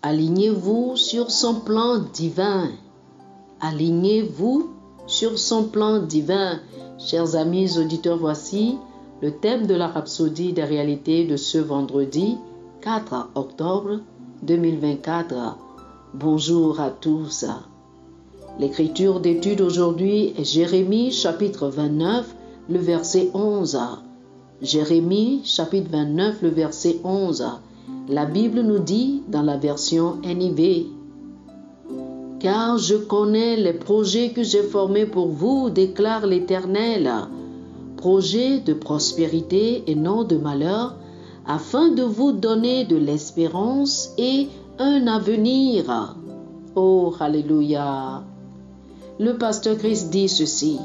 Alignez-vous sur son plan divin. Alignez-vous sur son plan divin. Chers amis auditeurs, voici le thème de la rhapsodie des réalités de ce vendredi 4 octobre 2024. Bonjour à tous. L'écriture d'étude aujourd'hui est Jérémie chapitre 29, le verset 11. Jérémie chapitre 29, le verset 11. La Bible nous dit dans la version NIV: « Car je connais les projets que j'ai formés pour vous, déclare l'Éternel, projets de prospérité et non de malheur, afin de vous donner de l'espérance et un avenir. » Oh, alléluia! Le pasteur Christ dit ceci: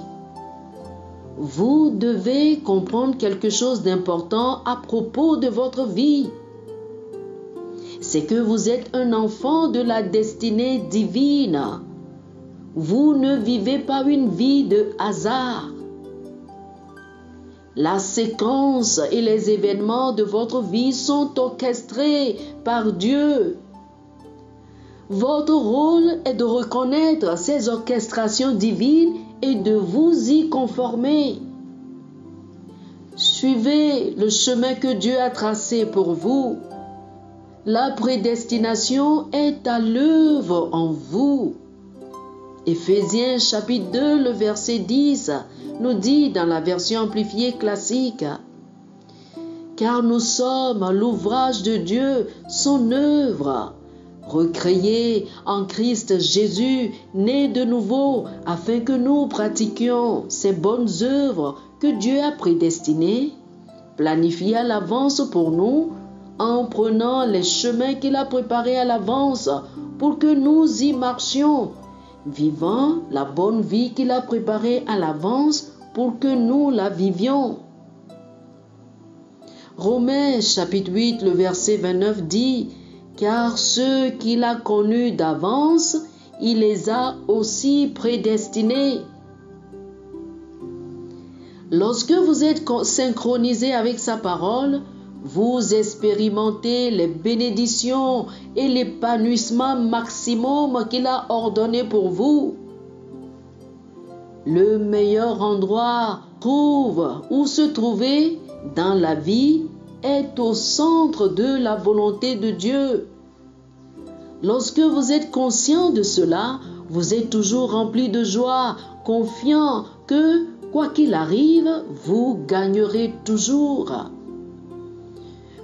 « Vous devez comprendre quelque chose d'important à propos de votre vie. C'est que vous êtes un enfant de la destinée divine. Vous ne vivez pas une vie de hasard. La séquence et les événements de votre vie sont orchestrés par Dieu. Votre rôle est de reconnaître ces orchestrations divines et de vous y conformer. Suivez le chemin que Dieu a tracé pour vous. La prédestination est à l'œuvre en vous. Éphésiens chapitre 2, le verset 10 nous dit dans la version amplifiée classique: « Car nous sommes l'ouvrage de Dieu, son œuvre, recréée en Christ Jésus, né de nouveau, afin que nous pratiquions ces bonnes œuvres que Dieu a prédestinées, planifiées à l'avance pour nous, en prenant les chemins qu'il a préparés à l'avance pour que nous y marchions, vivant la bonne vie qu'il a préparée à l'avance pour que nous la vivions. » Romains chapitre 8, le verset 29 dit: « Car ceux qu'il a connus d'avance, il les a aussi prédestinés. » Lorsque vous êtes synchronisé avec sa parole, vous expérimentez les bénédictions et l'épanouissement maximum qu'il a ordonné pour vous. Le meilleur endroit où se trouver dans la vie est au centre de la volonté de Dieu. Lorsque vous êtes conscient de cela, vous êtes toujours rempli de joie, confiant que, quoi qu'il arrive, vous gagnerez toujours.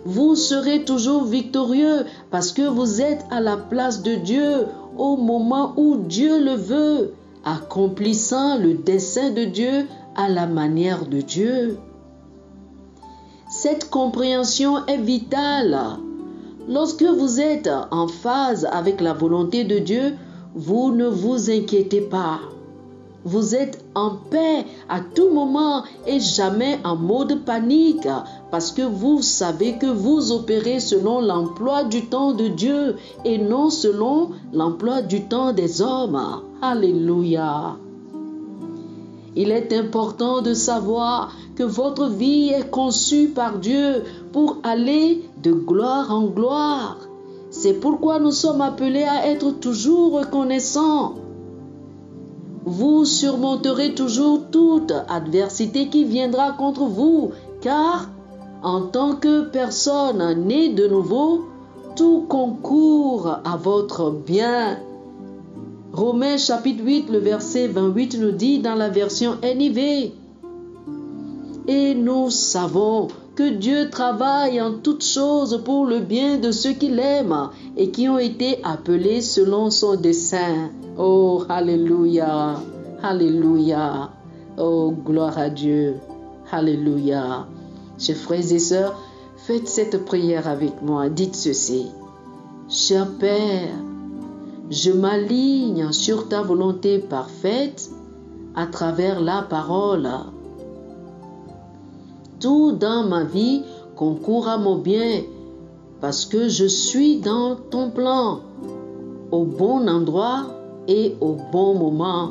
Vous serez toujours victorieux parce que vous êtes à la place de Dieu au moment où Dieu le veut, accomplissant le dessein de Dieu à la manière de Dieu. Cette compréhension est vitale. Lorsque vous êtes en phase avec la volonté de Dieu, vous ne vous inquiétez pas. Vous êtes en paix à tout moment et jamais en mode panique parce que vous savez que vous opérez selon l'emploi du temps de Dieu et non selon l'emploi du temps des hommes. Alléluia. Il est important de savoir que votre vie est conçue par Dieu pour aller de gloire en gloire. C'est pourquoi nous sommes appelés à être toujours reconnaissants. Vous surmonterez toujours toute adversité qui viendra contre vous, car en tant que personne née de nouveau, tout concourt à votre bien. Romains chapitre 8, le verset 28 nous dit dans la version NIV: « Et nous savons que Dieu travaille en toutes choses pour le bien de ceux qui l'aiment et qui ont été appelés selon son dessein. » Oh, alléluia, alléluia, oh, gloire à Dieu, alléluia. Chers frères et sœurs, faites cette prière avec moi, dites ceci: « Cher Père, je m'aligne sur ta volonté parfaite à travers la parole. Tout dans ma vie concourt à mon bien parce que je suis dans ton plan, au bon endroit et au bon moment.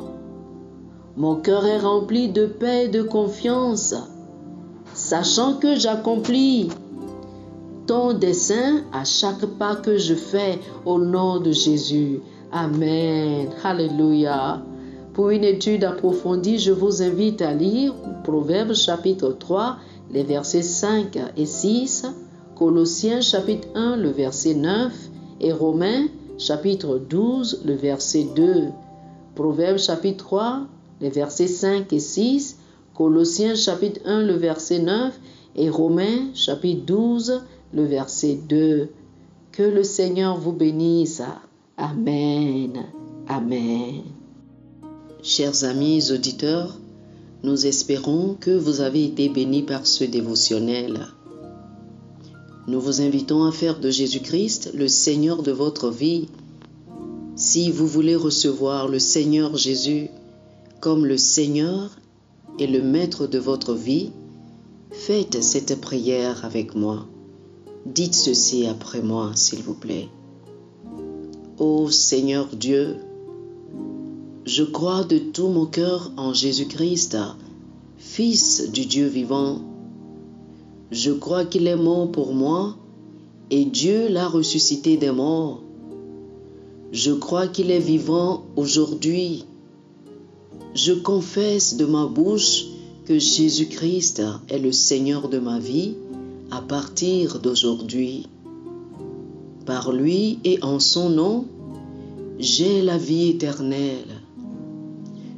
Mon cœur est rempli de paix et de confiance, sachant que j'accomplis ton dessein à chaque pas que je fais au nom de Jésus. Amen. Alléluia. Pour une étude approfondie, je vous invite à lire Proverbes chapitre 3, les versets 5 et 6, Colossiens chapitre 1, le verset 9 et Romains chapitre 12, le verset 2. Proverbes chapitre 3, les versets 5 et 6, Colossiens chapitre 1, le verset 9 et Romains chapitre 12, le verset 2. Que le Seigneur vous bénisse. Amen. Amen. Chers amis auditeurs, nous espérons que vous avez été bénis par ce dévotionnel. Nous vous invitons à faire de Jésus-Christ le Seigneur de votre vie. Si vous voulez recevoir le Seigneur Jésus comme le Seigneur et le Maître de votre vie, faites cette prière avec moi. Dites ceci après moi, s'il vous plaît. Ô Seigneur Dieu, je crois de tout mon cœur en Jésus-Christ, Fils du Dieu vivant. Je crois qu'il est mort pour moi et Dieu l'a ressuscité des morts. Je crois qu'il est vivant aujourd'hui. Je confesse de ma bouche que Jésus-Christ est le Seigneur de ma vie à partir d'aujourd'hui. Par lui et en son nom, j'ai la vie éternelle.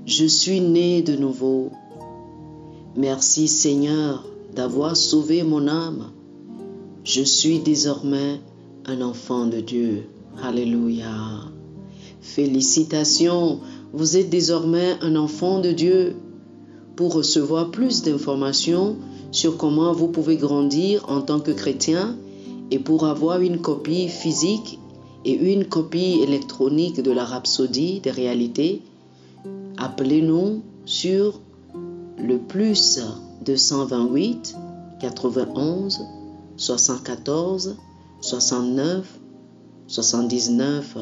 Je suis né de nouveau. Merci Seigneur d'avoir sauvé mon âme. Je suis désormais un enfant de Dieu. Alléluia. Félicitations, vous êtes désormais un enfant de Dieu. Pour recevoir plus d'informations sur comment vous pouvez grandir en tant que chrétien et pour avoir une copie physique et une copie électronique de la Rhapsodie des réalités, appelez-nous sur le plus 228 91 74 69 79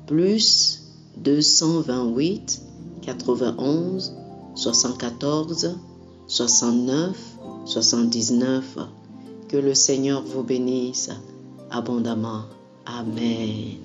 plus 228 91 74 69 79. Que le Seigneur vous bénisse abondamment. Amen.